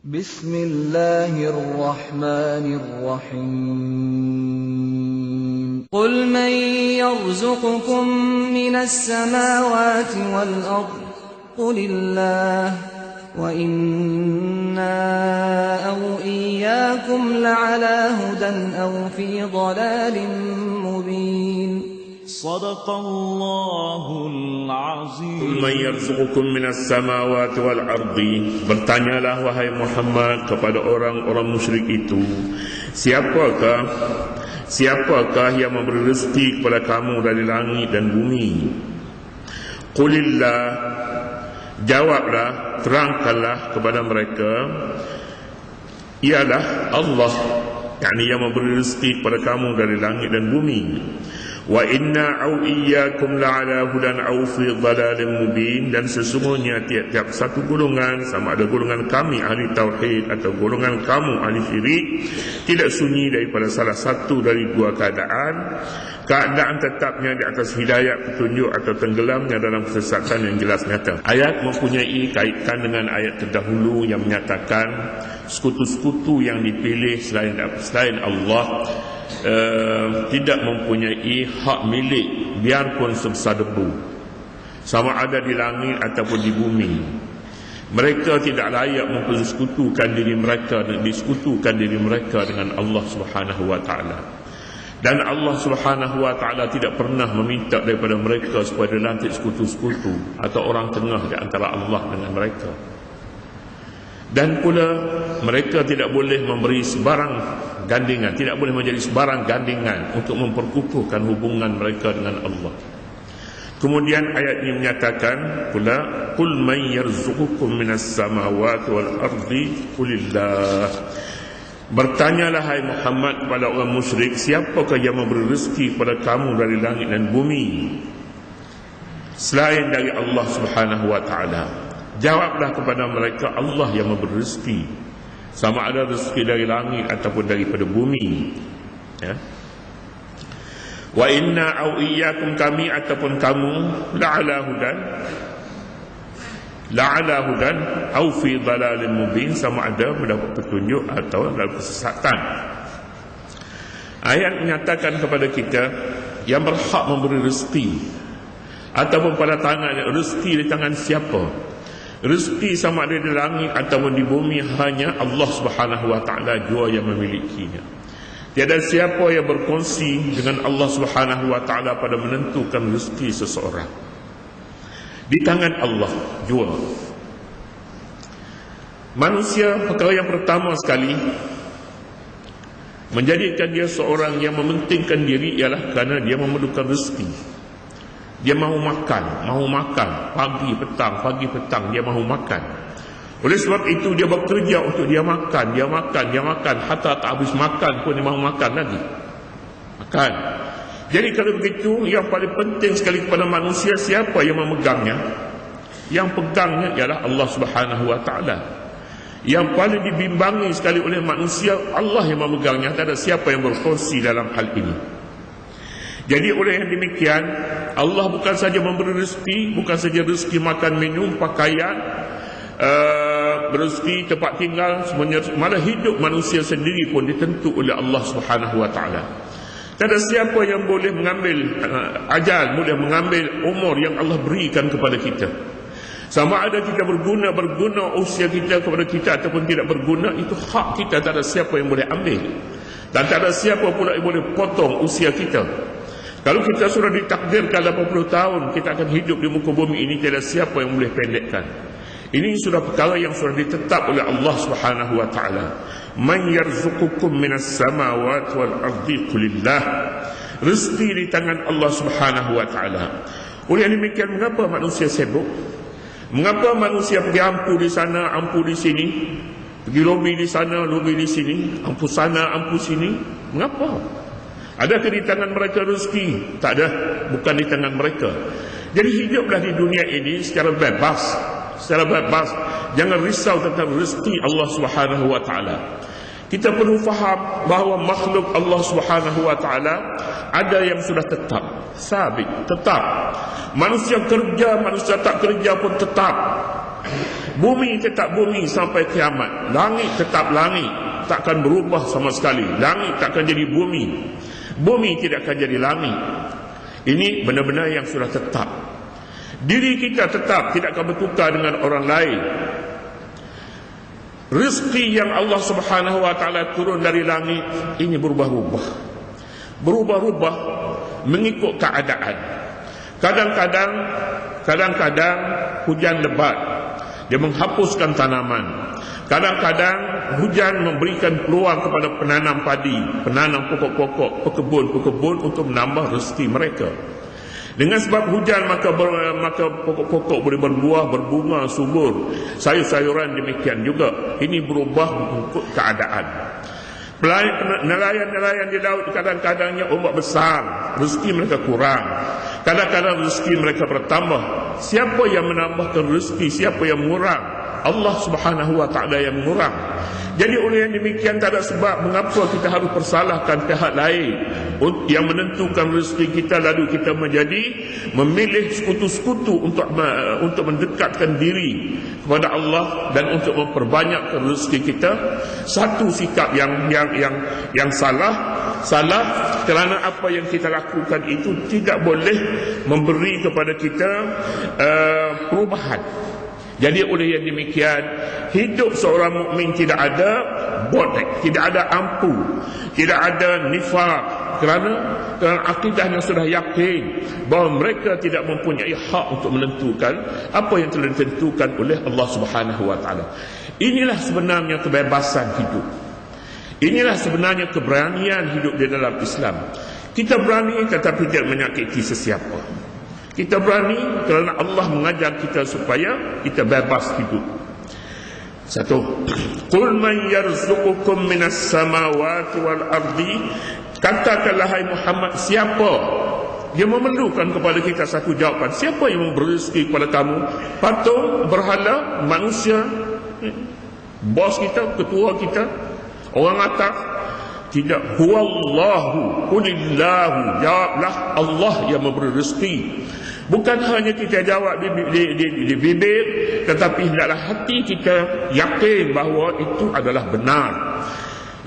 Bismillahirrahmanirrahim. Qul man yarzuqukum minas samawati wal ardh qulillah wa inna aw iyyakum la'ala hudan aw fi dhalalin mubin. Sadaqallahul azim. Qul man yarzuqukum minas samawati wal ardi. Bertanyalah wahai Muhammad kepada orang-orang musyrik itu, siapakah yang memberi rezeki kepada kamu dari langit dan bumi? Qulillah, jawablah, terangkanlah kepada mereka, ialah Allah, yakni yang memberi rezeki kepada kamu dari langit dan bumi. Wa inna au iyyakum la'ala hudan au fi dhalalin mubin. Dan sesungguhnya tiap-tiap satu golongan, sama ada golongan kami ahli tauhid atau golongan kamu ahli syirik, tidak sunyi daripada salah satu dari dua keadaan tetapnya di atas hidayah, petunjuk, atau tenggelamnya dalam kesesatan yang jelas nyata. Ayat mempunyai kaitan dengan ayat terdahulu yang menyatakan sekutu-sekutu yang dipilih selain Allah tidak mempunyai hak milik biarpun sebesar debu, sama ada di langit ataupun di bumi. Mereka tidak layak mempersekutukan diri mereka dan disekutukan diri mereka dengan Allah Subhanahu wa taala. Dan Allah Subhanahu wa taala tidak pernah meminta daripada mereka supaya dilantik sekutu-sekutu atau orang tengah di antara Allah dengan mereka. Dan pula mereka tidak boleh memberi sebarang gandingan, tidak boleh menjadi sebarang gandingan untuk memperkukuhkan hubungan mereka dengan Allah. Kemudian ayat ini menyatakan pula, qul man yarzuqukum minas samawati wal ardi qulillah. Bertanyalah hai Muhammad kepada orang musyrik, siapakah yang memberi rezeki kepada kamu dari langit dan bumi selain dari Allah Subhanahu wa taala? Jawablah kepada mereka, Allah yang memberi rezeki, sama ada rezeki dari langit ataupun daripada bumi, ya. Wa inna au iyyakum, kami ataupun kamu, la'ala hudan au fi dhalalin mubin, sama ada mendapat petunjuk atau dalam kesesatan. Ayat menyatakan kepada kita yang berhak memberi rezeki ataupun pada tangan rezeki di tangan siapa. Rezeki sama ada di langit ataupun di bumi hanya Allah Subhanahu wa taala jua yang memilikinya. Tiada siapa yang berkongsi dengan Allah Subhanahu wa taala pada menentukan rezeki seseorang. Di tangan Allah jua. Manusia, perkara yang pertama sekali menjadikan dia seorang yang mementingkan diri ialah kerana dia memerlukan rezeki. Dia mahu makan, pagi petang dia mahu makan. Oleh sebab itu dia bekerja untuk dia makan, hatta tak habis makan pun dia mahu makan lagi. Makan. Jadi kalau begitu, yang paling penting sekali kepada manusia, siapa yang memegangnya? Yang pegangnya ialah Allah Subhanahu wa taala. Yang paling dibimbangi sekali oleh manusia, Allah yang memegangnya, tak ada siapa yang berkongsi dalam hal ini. Jadi oleh yang demikian, Allah bukan saja memberi rezeki, bukan saja rezeki makan, minum, pakaian, rezeki tempat tinggal, semuanya, malah hidup manusia sendiri pun ditentu oleh Allah Subhanahu wa taala. Tak ada siapa yang boleh mengambil ajal, boleh mengambil umur yang Allah berikan kepada kita. Sama ada kita berguna usia kita kepada kita ataupun tidak berguna, itu hak kita, tak ada siapa yang boleh ambil. Dan tak ada siapa pula yang boleh potong usia kita. Kalau kita sudah ditakdirkan 80 tahun kita akan hidup di muka bumi ini, tiada siapa yang boleh pendekkan. Ini sudah perkara yang sudah ditetap oleh Allah Subhanahu wa taala. Man yarzuqukum minas samawati wal ardi qulillah. Rezeki di tangan Allah Subhanahu wa taala. Oleh demikian, mengapa manusia sibuk? Mengapa manusia pergi ampu di sana, ampu di sini, pergi lobi di sana, lobi di sini, ampu sana, ampu sini? Mengapa? Adakah di tangan mereka rezeki? Tak ada, bukan di tangan mereka. Jadi hiduplah di dunia ini secara bebas. Jangan risau tentang rezeki Allah Subhanahu wa taala. Kita perlu faham bahawa makhluk Allah Subhanahu wa taala ada yang sudah tetap, sabit, tetap. Manusia kerja, manusia tak kerja pun tetap. Bumi tetap bumi sampai kiamat. Langit tetap langit, takkan berubah sama sekali. Langit takkan jadi bumi, bumi tidak akan jadi langit. Ini benar-benar yang sudah tetap. Diri kita tetap, tidak akan bertukar dengan orang lain. Rezeki yang Allah Subhanahu wa taala turun dari langit ini berubah-ubah. Berubah-ubah mengikut keadaan. Kadang-kadang hujan lebat, dia menghapuskan tanaman. Kadang-kadang hujan memberikan peluang kepada penanam padi, penanam pokok-pokok, pekebun-pekebun untuk menambah rezeki mereka. Dengan sebab hujan maka pokok-pokok boleh berbuah, berbunga, subur. Sayur-sayuran demikian juga. Ini berubah mengikut keadaan. Nelayan-nelayan di laut kadang-kadangnya ombak besar, rezeki mereka kurang. Kadang-kadang rezeki mereka bertambah. Siapa yang menambahkan rezeki, siapa yang mengurang? Allah Subhanahu wa taala yang mengurang. Jadi oleh yang demikian tak ada sebab mengapa kita harus persalahkan pihak lain yang menentukan rezeki kita, lalu kita memilih sekutu-sekutu untuk mendekatkan diri kepada Allah dan untuk memperbanyakkan rezeki kita. Satu sikap yang salah kerana apa yang kita lakukan itu tidak boleh memberi kepada kita perubahan. Jadi oleh yang demikian, hidup seorang mukmin tidak ada bodek, tidak ada ampu, tidak ada nifaq, kerana akidah yang sudah yakin bahawa mereka tidak mempunyai hak untuk menentukan apa yang telah ditentukan oleh Allah Subhanahu wa taala. Inilah sebenarnya kebebasan hidup. Inilah sebenarnya keberanian hidup di dalam Islam. Kita berani tetapi tidak menyakiti sesiapa. Kita berani kerana Allah mengajar kita supaya kita bebas hidup. Satu, qul man yarzuqukum minas samawati wal ardi. Katakanlah hai Muhammad, siapa? Dia memerlukan kepada kita satu jawapan. Siapa yang memberi rezeki kepada kamu? Patung, berhala, manusia, bos kita, ketua kita, orang atas? Tidak. Huwallahu, qulillahu. Jawablah, Allah yang memberi rezeki. Bukan hanya kita jawab di bibir, tetapi hendaklah hati kita yakin bahawa itu adalah benar.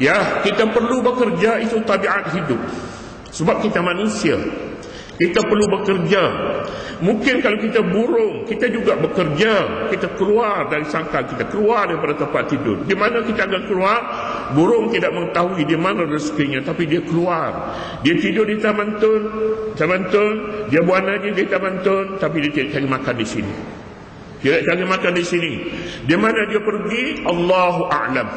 Ya, kita perlu bekerja, itu tabiat hidup. Sebab kita manusia, kita perlu bekerja. Mungkin kalau kita burung, kita juga bekerja. Kita keluar dari sangkar, kita keluar daripada tempat tidur. Di mana kita akan keluar? Burung tidak mengetahui di mana rezekinya, tapi dia keluar. Dia tidur di taman tun, dia buat aja di taman tun, tapi dia tidak cari makan di sini. Dia cari makan di sini. Di mana dia pergi? Allahu a'lam.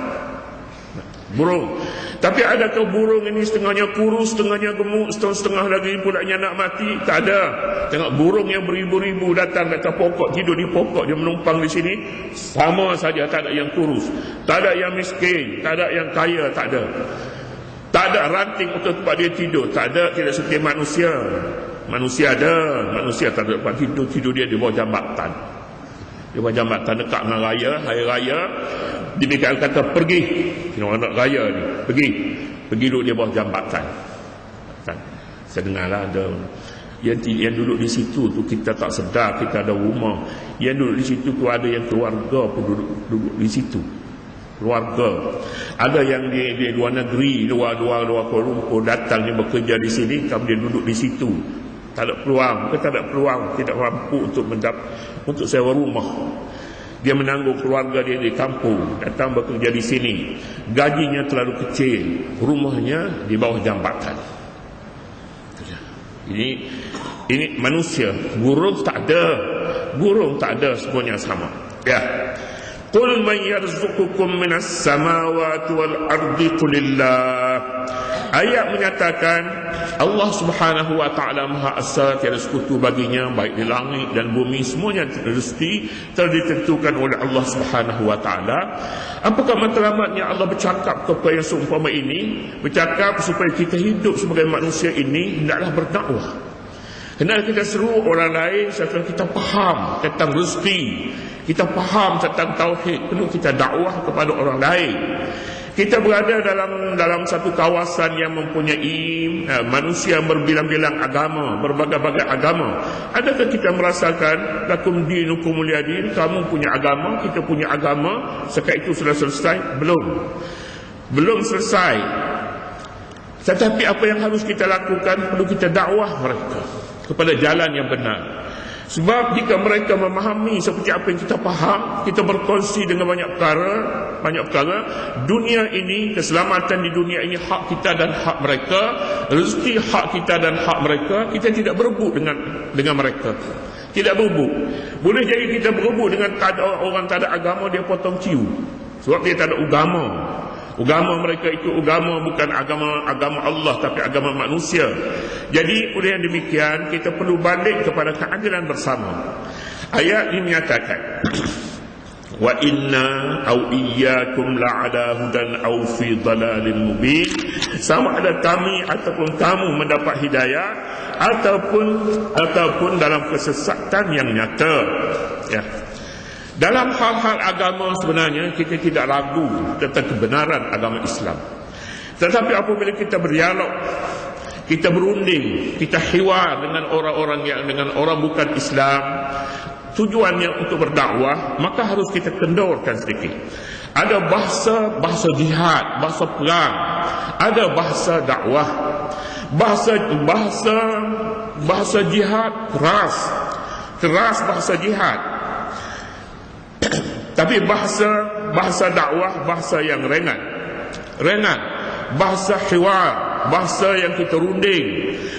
Burung. Tapi adakah burung ini setengahnya kurus, setengahnya gemuk, setengah lagi pulaknya nak mati? Tak ada. Tengok burung yang beribu-ribu datang ke atas pokok, tidur di pokok, dia menumpang di sini, sama saja. Tak ada yang kurus, tak ada yang miskin, tak ada yang kaya, tak ada. Tak ada ranting untuk tempat dia tidur, tak ada. Tidak seperti manusia. Manusia ada, manusia tak ada tempat tidur, tidur dia di bawah jambatan. Di bawah jambatan dekat dengan raya, hari raya. Demikian kata pergi, anak raya ni pergi duduk di bawah jambatan. Saya dengarlah ada yang duduk di situ tu, kita tak sedar kita ada rumah. Yang duduk di situ tu ada yang keluarga pun duduk di situ. Keluarga. Ada yang di luar negeri, luar Kuala Lumpur datang dia bekerja di sini, kemudian duduk di situ. Tak ada peluang, tak ada peluang, tidak mampu untuk sewa rumah. Dia menanggung keluarga dia di kampung, datang bekerja di sini. Gajinya terlalu kecil, rumahnya di bawah jambatan. Ini manusia. Burung tak ada, semuanya sama. Ya. Qul man yarzuqukum minas samawati wal ardi qulillah. Ayat menyatakan Allah Subhanahu wa taala Maha Esa, tiada sekutu baginya, baik di langit dan bumi, semuanya rezeki telah ditentukan oleh Allah Subhanahu wa taala. Apakah matlamatnya Allah bercakap kepada yang seumpama ini? Bercakap supaya kita hidup sebagai manusia ini hendaklah berdakwah. Hendaklah kita seru orang lain supaya kita faham tentang rezeki, kita faham tentang tauhid, perlu kita dakwah kepada orang lain. Kita berada dalam satu kawasan yang mempunyai manusia berbilang-bilang agama, berbagai-bagai agama. Adakah kita merasakan lakum dinukum waliyadin, kamu punya agama, kita punya agama, sekat itu sudah selesai? Belum selesai. Tetapi apa yang harus kita lakukan? Perlu kita dakwah mereka kepada jalan yang benar. Sebab jika mereka memahami seperti apa yang kita faham, kita berkongsi dengan banyak perkara, dunia ini, keselamatan di dunia ini hak kita dan hak mereka, rezeki hak kita dan hak mereka, kita tidak berebut dengan mereka. Tidak berebut. Boleh jadi kita berebut dengan orang tak ada agama, dia potong ciu. Sebab dia tak ada agama. Agama mereka itu agama bukan agama Allah, tapi agama manusia. Jadi oleh yang demikian kita perlu balik kepada keadilan bersama. Ayat ini menyatakan wa inna au iyyakum la'ala hudan au fi dhalalin mubin. Sama ada kami ataupun kamu mendapat hidayah ataupun dalam kesesatan yang nyata. Ya. Dalam hal-hal agama sebenarnya kita tidak ragu tentang kebenaran agama Islam. Tetapi apabila kita berdialog, kita berunding, kita hiwar dengan orang-orang yang dengan orang bukan Islam, tujuannya untuk berdakwah, maka harus kita kendorkan sedikit. Ada bahasa jihad, bahasa perang, ada bahasa dakwah. Bahasa jihad keras bahasa jihad. Tapi bahasa dakwah, bahasa yang ringan, bahasa hiwar, bahasa yang kita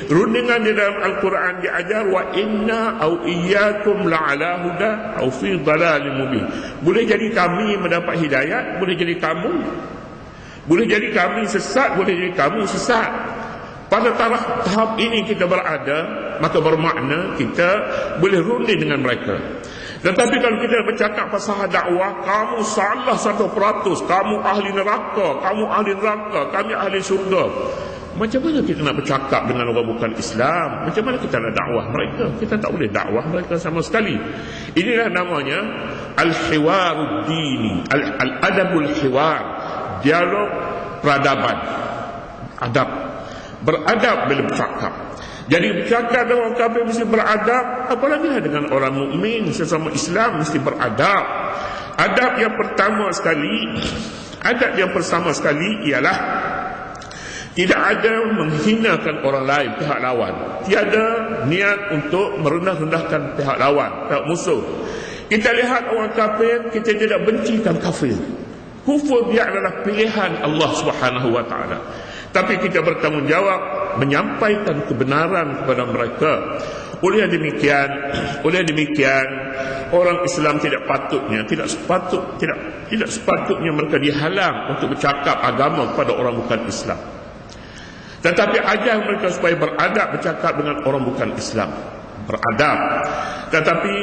rundingan di dalam Al-Quran diajar wa inna au iyyakum la'ala huda au fi dhalalin mubin. Boleh jadi kami mendapat hidayat, boleh jadi kami sesat, boleh jadi kamu sesat. Pada tahap ini kita berada, maka bermakna kita boleh runding dengan mereka. Tetapi kalau kita bercakap pasal dakwah, kamu salah 1%, kamu ahli neraka, kami ahli surga. Macam mana kita nak bercakap dengan orang bukan Islam? Macam mana kita nak dakwah mereka? Kita tak boleh dakwah mereka sama sekali. Inilah namanya al-hiwarud dini, al-adabul hiwar, dialog peradaban, adab. Beradab bila bercakap. Jadi bercakap dengan orang kafir mesti beradab, apalagi dengan orang mukmin sesama Islam mesti beradab. Adab yang pertama sekali ialah tidak ada menghinakan orang lain, pihak lawan. Tiada niat untuk merendah-rendahkan pihak lawan, pihak musuh. Kita lihat orang kafir, kita tidak bencikan kafir. Kufur dia adalah pilihan Allah Subhanahu wa taala. Tapi kita bertanggungjawab menyampaikan kebenaran kepada mereka. Oleh demikian orang Islam tidak sepatutnya mereka dihalang untuk bercakap agama kepada orang bukan Islam. Tetapi ajar mereka supaya beradab bercakap dengan orang bukan Islam, beradab. Tetapi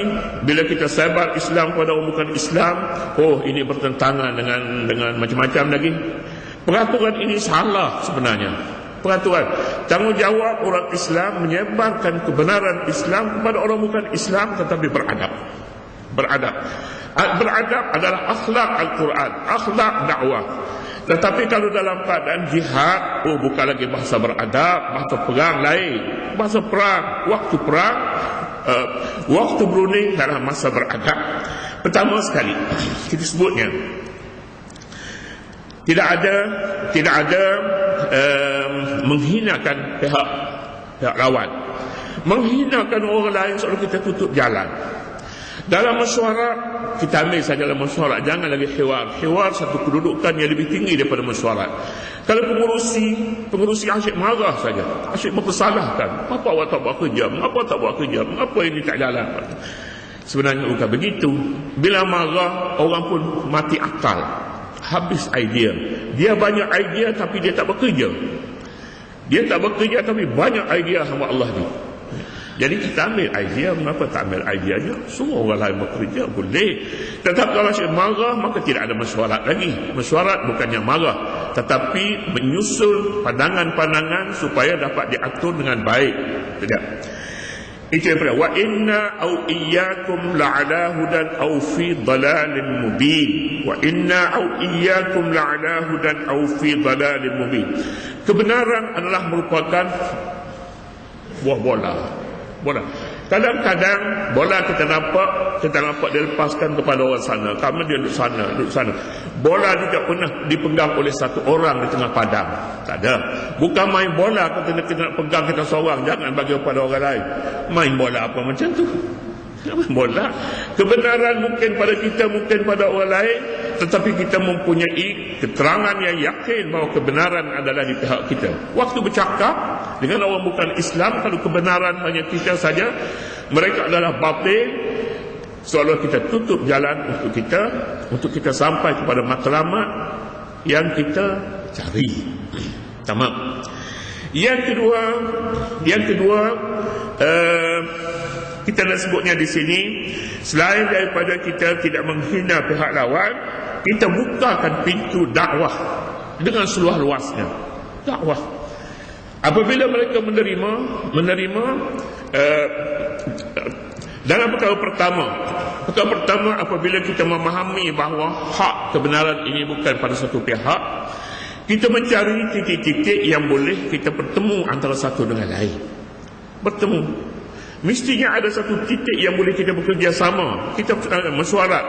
bila kita sebar Islam kepada orang bukan Islam, ini bertentangan dengan macam-macam lagi. Peraturan ini salah sebenarnya. Peraturan tanggungjawab orang Islam menyebarkan kebenaran Islam kepada orang bukan Islam, tetapi beradab. Beradab adalah akhlak Al-Quran, akhlak dakwah. Tetapi kalau dalam keadaan jihad, bukan lagi bahasa beradab, bahasa perang lain. Bahasa perang, waktu berunding dalam masa beradab. Pertama sekali kita sebutnya tidak ada menghinakan pihak lawan, menghinakan orang lain seolah kita tutup jalan. Dalam mesyuarat, kita ambil saja dalam mesyuarat, jangan lagi hiwar. Hiwar satu kedudukan yang lebih tinggi daripada mesyuarat. Kalau pengurusi asyik marah saja, asyik mempersalahkan. Apa awak tak buat kerja? Mengapa tak buat kerja? Mengapa ini tak jalan? Sebenarnya bukan begitu. Bila marah, orang pun mati akal, habis idea. Dia banyak idea tapi dia tak bekerja. Tapi banyak idea hamba Allah ni. Jadi kita ambil idea, mengapa tak ambil idea je? Semua orang lain bekerja, boleh. Tetapi kalau asyik marah, maka tidak ada mesyuarat lagi. Mesyuarat bukannya marah, tetapi menyusul pandangan-pandangan supaya dapat diatur dengan baik. Tidak. Itu yang pertama. Wa inna au iyyakum la'ala hudan au fi dhalalin mubin. Wa inna au iyyakum la'ala hudan au fi dhalalin mubin. Kebenaran adalah merupakan buah bola. Kadang-kadang bola kita nampak dia lepaskan kepada orang sana. Kami dia duduk sana. Bola tidak pernah dipegang oleh satu orang di tengah padang. Tak ada. Bukan main bola kita nak pegang kita seorang, jangan bagi kepada orang lain. Main bola apa macam tu? Bola. Kebenaran mungkin pada kita, mungkin pada orang lain, tetapi kita mempunyai keterangan yang yakin bahawa kebenaran adalah di pihak kita. Waktu bercakap dengan orang bukan Islam, kalau kebenaran hanya kita saja, mereka adalah batil, seolah kita tutup jalan untuk kita sampai kepada matlamat yang kita cari. Tamam. Yang kedua, kita nak sebutnya di sini, selain daripada kita tidak menghina pihak lawan, kita bukakan pintu dakwah dengan seluas-luasnya. Dakwah. Apabila mereka menerima dalam perkara pertama, apabila kita memahami bahawa hak kebenaran ini bukan pada satu pihak, kita mencari titik-titik yang boleh kita bertemu antara satu dengan lain. Bertemu. Mestinya ada satu titik yang boleh kita bekerjasama. Kita mesyuarat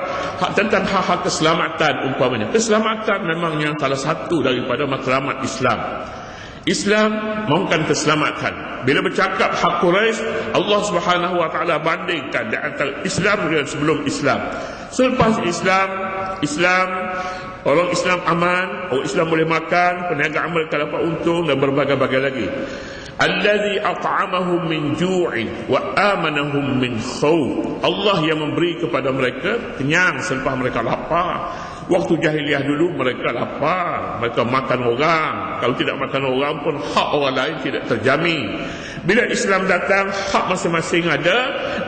tentang hak-hak keselamatan umpamanya. Keselamatan memangnya salah satu daripada matlamat Islam. Islam mahukan keselamatan. Bila bercakap hak Quraisy, Allah Subhanahu wa taala bandingkan di antara Islam dengan sebelum Islam. Selepas Islam orang Islam aman, orang Islam boleh makan, perniagaan mereka dapat untung dan berbagai-bagai lagi. Allazi at'amahum min ju'in wa amanahum min khawf. Allah yang memberi kepada mereka kenyang selepas mereka lapar. Waktu jahiliah dulu mereka lapar, mereka makan orang. Kalau tidak makan orang pun hak orang lain tidak terjamin. Bila Islam datang, hak masing-masing ada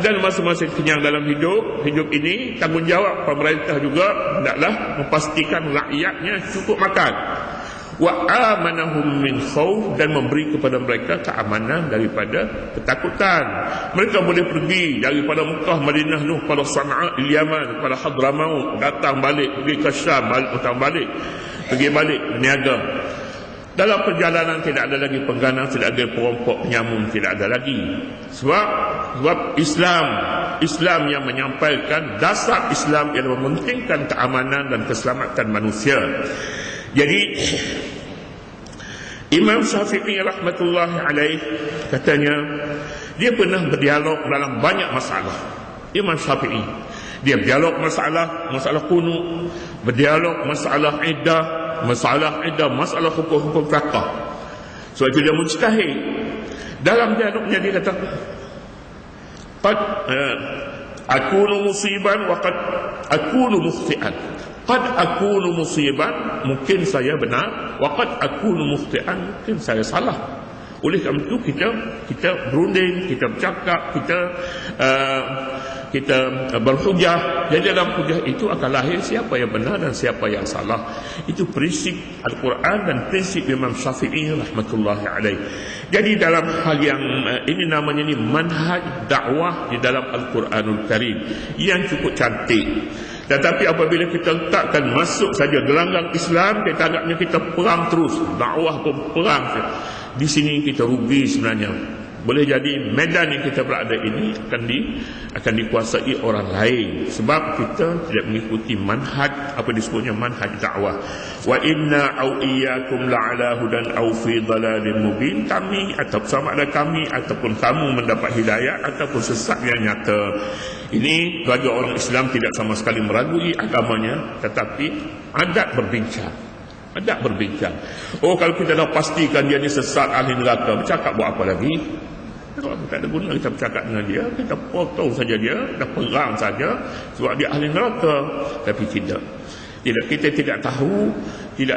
dan masing-masing kenyang dalam hidup ini. Tanggungjawab pemerintah juga hendaklah memastikan rakyatnya cukup makan. Wa amanahum min khawf, dan memberi kepada mereka keamanan daripada ketakutan. Mereka boleh pergi daripada Mekah, Madinah, Nuh, pada Sana'a, Yaman, pada Hadramaut, datang balik, pergi ke Syam, datang balik, pergi balik berniaga. Dalam perjalanan tidak ada lagi pengganas, tidak ada perampok, penyamun, tidak ada lagi. Sebab Islam yang menyampaikan dasar Islam yang mementingkan keamanan dan keselamatan manusia. Jadi Imam Syafi'i rahmatullahi alaih katanya, dia pernah berdialog dalam banyak masalah. Imam Syafi'i dia berdialog masalah qunut, berdialog masalah iddah, masalah hukum-hukum fiqh. So itu dia mujtahid. Dalam dialognya dia kata, qad akunu musiban wa qad akunu mukhti'an. Qad akunu musiban, mungkin saya benar, wa qad akunu mukhti'an, mungkin saya salah. Oleh kerana itu kita berunding, kita bercakap, kita berhujah. Jadi dalam hujah itu akan lahir siapa yang benar dan siapa yang salah. Itu prinsip Al-Quran dan prinsip Imam Syafi'i rahmatullahi alaih. Jadi dalam hal yang ini namanya ni manhaj dakwah di dalam Al-Quranul Karim yang cukup cantik. Tetapi apabila kita letakkan masuk saja gelanggang Islam, kita anggapnya kita perang terus, dakwah pun perang. Di sini kita rugi sebenarnya. Boleh jadi medan yang kita berada ini akan dikuasai orang lain, sebab kita tidak mengikuti manhaj, apa disebutnya manhaj dakwah. Wa inna au iyyakum la'ala hudan au fi dhalalin mubin. Kami atau sama ada kami ataupun kamu mendapat hidayah ataupun sesat yang nyata. Ini bagi orang Islam tidak sama sekali meragui agamanya, tetapi adab berbincang. Oh, kalau kita dah pastikan dia ni sesat, ahli neraka, bercakap buat apa lagi? Kalau tak ada guna kita bercakap dengan dia, kita potong saja dia, dah perang saja, sebab dia ahli neraka. Tapi tidak, kita tidak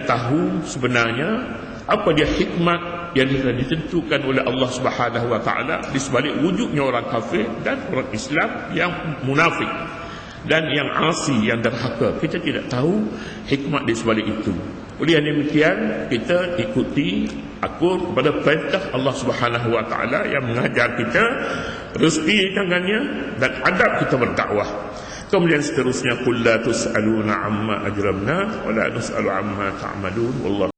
tahu sebenarnya apa dia hikmat yang telah ditentukan oleh Allah Subhanahu wa taala di sebalik wujudnya orang kafir dan orang Islam yang munafik dan yang asi, yang derhaka. Kita tidak tahu hikmat di sebalik itu. Oleh demikian kita ikuti akur kepada perintah Allah Subhanahu wa taala yang mengajar kita rezeki di tangannya dan adab kita berdakwah. Kemudian seterusnya, qul la tus'aluna amma ajramna wa la nus'alu amma ta'malun wallahu